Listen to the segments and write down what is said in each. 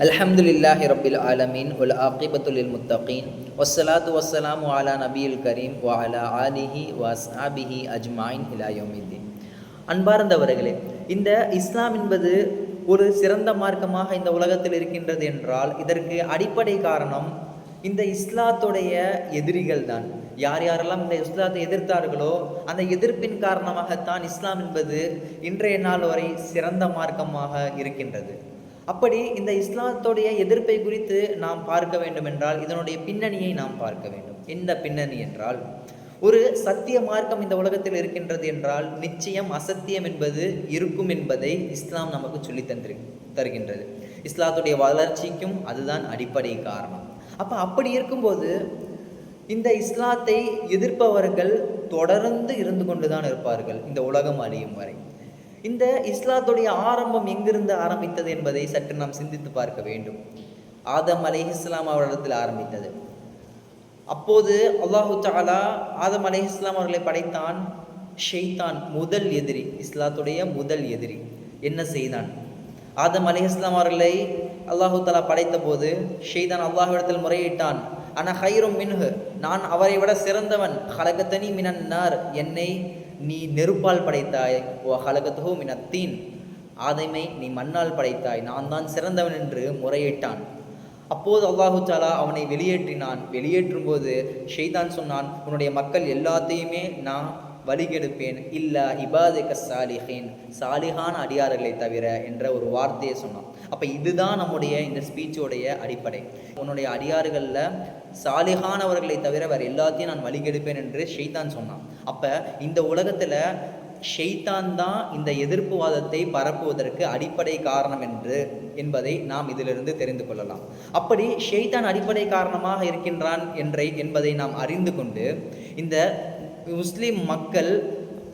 அல்ஹம்துலில்லாஹி ரப்பில் ஆலமீன் வல் ஆகிபத்து லில் முத்தகீன் வஸ்ஸலாத்து வஸ்ஸலாமு அலா நபியில் கரீம் வ அலா ஆலிஹி வ அஸ்ஹாபிஹி அஜ்மாயின் இலா யௌமித்தீன். அன்பார்ந்தவர்களே, இந்த இஸ்லாம் என்பது ஒரு சிறந்த மார்க்கமாக இந்த உலகத்தில் இருக்கின்றது என்றால் இதற்கு அடிப்படை காரணம் இந்த இஸ்லாத்துடைய எதிரிகள் தான். யார் யாரெல்லாம் இந்த இஸ்லாத்தை எதிர்த்தார்களோ அந்த எதிர்ப்பின் காரணமாகத்தான் இஸ்லாம் என்பது இன்றைய நாள் வரை சிறந்த மார்க்கமாக இருக்கின்றது. அப்படி இந்த இஸ்லாத்துடைய எதிர்ப்பை குறித்து நாம் பார்க்க வேண்டும் என்றால் இதனுடைய பின்னணியை நாம் பார்க்க வேண்டும். இந்த பின்னணி என்றால், ஒரு சத்திய மார்க்கம் இந்த உலகத்தில் இருக்கின்றது என்றால் நிச்சயம் அசத்தியம் என்பது இருக்கும் என்பதை இஸ்லாம் நமக்கு சொல்லி தருகின்றது. இஸ்லாத்துடைய வளர்ச்சிக்கும் அதுதான் அடிப்படை காரணம். அப்படி இருக்கும்போது இந்த இஸ்லாத்தை எதிர்ப்பவர்கள் தொடர்ந்து இருந்து கொண்டுதான் இருப்பார்கள் இந்த உலகம் அழியும் வரை. இந்த இஸ்லாத்துடைய ஆரம்பம் எங்கிருந்து ஆரம்பித்தது என்பதை சற்று நாம் சிந்தித்து பார்க்க வேண்டும். ஆதம் அலைஹிஸ்ஸலாம் அவரிடத்தில் ஆரம்பித்தது. அப்போது அல்லாஹு தஆலா ஆதம் அலைஹிஸ்ஸலாம் அவர்களை படைத்தான். ஷைத்தான் முதல் எதிரி, இஸ்லாத்துடைய முதல் எதிரி என்ன செய்தான்? ஆதம் அலைஹிஸ்ஸலாம் அவர்களை அல்லாஹு தஆலா படைத்த போது ஷைத்தான் அல்லாஹ்விடத்தில் முறையிட்டான். அன ஹைரும் மின்ஹு, நான் அவரை விட சிறந்தவன். ஹலகத்தனி மினன் நார், என்னை நீ நெருப்பால் படைத்தாய். ஓ ஹலகத்துஹு மினத்தீன், ஆதமை நீ மண்ணால் படைத்தாய், நான் தான் சிறந்தவன் என்று முறையிட்டான். அப்போது அல்லாஹு தஆலா அவனை வெளியேற்றினான். வெளியேற்றும் போது ஷைத்தான் சொன்னான், உன்னுடைய மக்கள் எல்லாத்தையுமே நான் வழிகெடுப்பேன், இல்லா இபாதிக சாலிஹீன், சாலிஹான அடியார்களை தவிர என்ற ஒரு வார்த்தையை சொன்னான். அப்போ இதுதான் நம்முடைய இந்த ஸ்பீச்சோடைய அடிப்படை. உன்னுடைய அடியார்களில் சாலிஹானவர்களை தவிர வேறு எல்லாத்தையும் நான் வழிகெடுப்பேன் என்று ஷைத்தான் சொன்னான். அப்போ இந்த உலகத்தில் ஷைத்தான் தான் இந்த எதிர்ப்புவாதத்தை பரப்புவதற்கு அடிப்படை காரணம் என்பதை நாம் இதிலிருந்து தெரிந்து கொள்ளலாம். அப்படி ஷைத்தான் அடிப்படை காரணமாக இருக்கின்றான் என்பதை நாம் அறிந்து கொண்டு இந்த முஸ்லிம் மக்கள்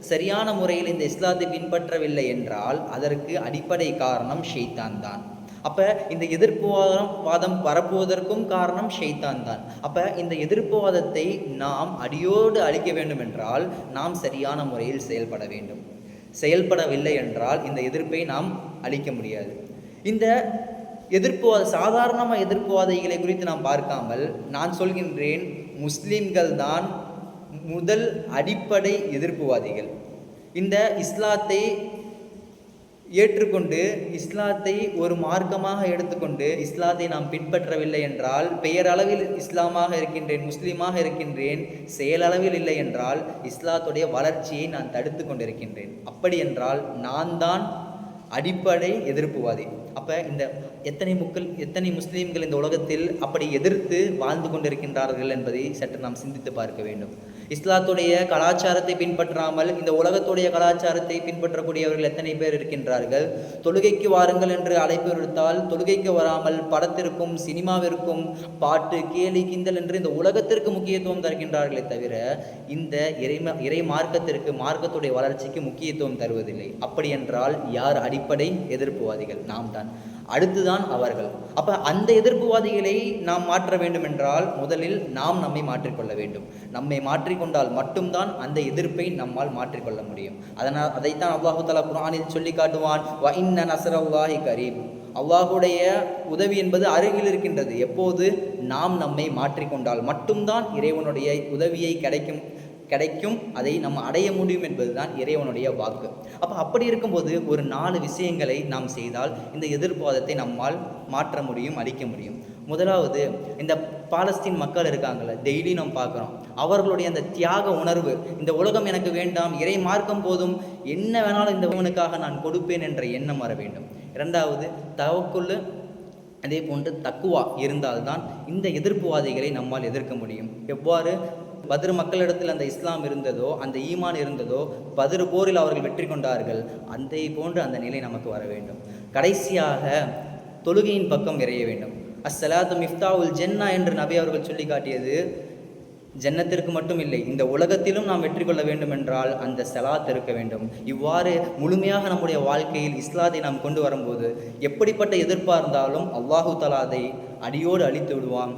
சரியான முறையில் இந்த இஸ்லாத்தை பின்பற்றவில்லை என்றால் அதற்கு அடிப்படை காரணம் ஷைத்தான் தான். அப்போ இந்த எதிர்ப்புவாதம் பரப்புவதற்கும் காரணம் ஷைத்தான் தான். அப்போ இந்த எதிர்ப்புவாதத்தை நாம் அடியோடு அழிக்க வேண்டும் என்றால் நாம் சரியான முறையில் செயல்பட வேண்டும். செயல்படவில்லை என்றால் இந்த எதிர்ப்பை நாம் அழிக்க முடியாது. இந்த சாதாரண எதிர்ப்புவாதிகளை குறித்து நாம் பார்க்காமல் நான் சொல்கின்றேன், முஸ்லிம்கள் தான் முதல் அடிப்படை எதிர்ப்புவாதிகள். இந்த இஸ்லாத்தை ஏற்றுக்கொண்டு இஸ்லாத்தை ஒரு மார்க்கமாக எடுத்துக்கொண்டு இஸ்லாத்தை நாம் பின்பற்றவில்லை என்றால், பெயரளவில் இஸ்லாமாக இருக்கின்றேன், முஸ்லீமாக இருக்கின்றேன், செயலளவில் இல்லை என்றால் இஸ்லாத்துடைய வளர்ச்சியை நான் தடுத்து கொண்டிருக்கின்றேன். அப்படி என்றால் நான் தான் அடிப்படை எதிர்ப்புவாதி. அப்போ இந்த எத்தனை முஸ்லீம்கள் இந்த உலகத்தில் அப்படி எதிர்த்து வாழ்ந்து கொண்டிருக்கின்றார்கள் என்பதை சற்று நாம் சிந்தித்து பார்க்க வேண்டும். இஸ்லாத்துடைய கலாச்சாரத்தை பின்பற்றாமல் இந்த உலகத்துடைய கலாச்சாரத்தை பின்பற்றக்கூடியவர்கள் எத்தனை பேர் இருக்கின்றார்கள்? தொழுகைக்கு வாருங்கள் என்று அழைப்பு விடுத்தால் தொழுகைக்கு வராமல் படத்திற்கும் சினிமாவிற்கும் பாட்டு கேலி கிண்டல் என்று இந்த உலகத்திற்கு முக்கியத்துவம் தருகின்றார்களே தவிர இந்த இறை மார்க்கத்துடைய வளர்ச்சிக்கு முக்கியத்துவம் தருவதில்லை. அப்படி என்றால் யார் அடிப்படை எதிர்ப்புவாதிகள்? நாம் தான். அடுத்துதான் அவர்கள். அப்போ அந்த எதிர்ப்புவாதிகளை நாம் மாற்ற வேண்டும் என்றால் முதலில் நாம் நம்மை மாற்றிக்கொள்ள வேண்டும். நம்மை மாற்றிக்கொண்டால் மட்டும்தான் அந்த எதிர்ப்பை நம்மால் மாற்றிக்கொள்ள முடியும். அதைத்தான் அல்லாஹு தஆலா குர்ஆனில் சொல்லி காட்டுவான், வ இன்ன நஸ்ரல்லாஹி கரீப், அல்லாஹுடைய உதவி என்பது அருகில் இருக்கின்றது. எப்போது நாம் நம்மை மாற்றிக்கொண்டால் மட்டும்தான் இறைவனுடைய உதவியை கிடைக்கும், அதை நம்ம அடைய முடியும் என்பதுதான் இறைவனுடைய வாக்கு. அப்படி இருக்கும்போது ஒரு 4 விஷயங்களை நாம் செய்தால் இந்த எதிர்ப்புவாதத்தை நம்மால் மாற்ற முடியும், அழிக்க முடியும். முதலாவது, இந்த பாலஸ்தீன் மக்கள் இருக்காங்கள்ல, டெய்லி நம்ம பார்க்குறோம், அவர்களுடைய அந்த தியாக உணர்வு, இந்த உலகம் எனக்கு வேண்டாம், இறை மார்க்கம் போதும், என்ன வேணாலும் இந்த உலகனுக்காக நான் கொடுப்பேன் என்ற எண்ணம் வர வேண்டும். இரண்டாவது, தவக்குல், அதே போன்று தக்குவா இருந்தால்தான் இந்த எதிர்ப்புவாதிகளை நம்மால் எதிர்க்க முடியும். எவ்வாறு பத்ர் மக்களிடத்தில் அந்த இஸ்லாம் இருந்ததோ, அந்த ஈமான் இருந்ததோ, பத்ர் போரில் அவர்கள் வெற்றி கொண்டார்கள், அந்த போன்று அந்த நிலை நமக்கு வர வேண்டும். கடைசியாக தொழுகையின் பக்கம் விரைய வேண்டும். அஸ்ஸலாத்து மிஃப்தாவுல் ஜன்னா என்று நபி அவர்கள் சொல்லி காட்டியது ஜன்னத்திற்கு மட்டும் இல்லை, இந்த உலகத்திலும் நாம் வெற்றி கொள்ள வேண்டும் என்றால் அந்த ஸலாத் இருக்க வேண்டும். இவ்வாறு முழுமையாக நம்முடைய வாழ்க்கையில் இஸ்லாத்தை நாம் கொண்டு வரும்போது எப்படிப்பட்ட எதிர்ப்பாக இருந்தாலும் அல்லாஹு தஆலா அதை அடியோடு அழித்து விடுவான்.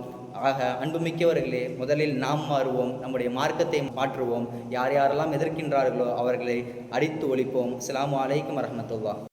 ஆக அன்புமிக்கவர்களே, முதலில் நாம் மாறுவோம், நம்முடைய மார்க்கத்தை மாற்றுவோம். யாரெல்லாம் எதிர்க்கின்றார்களோ அவர்களை அடித்து ஒழிப்போம். அஸ்ஸலாமு அலைக்கும் வரஹ்மத்துல்லாஹ்.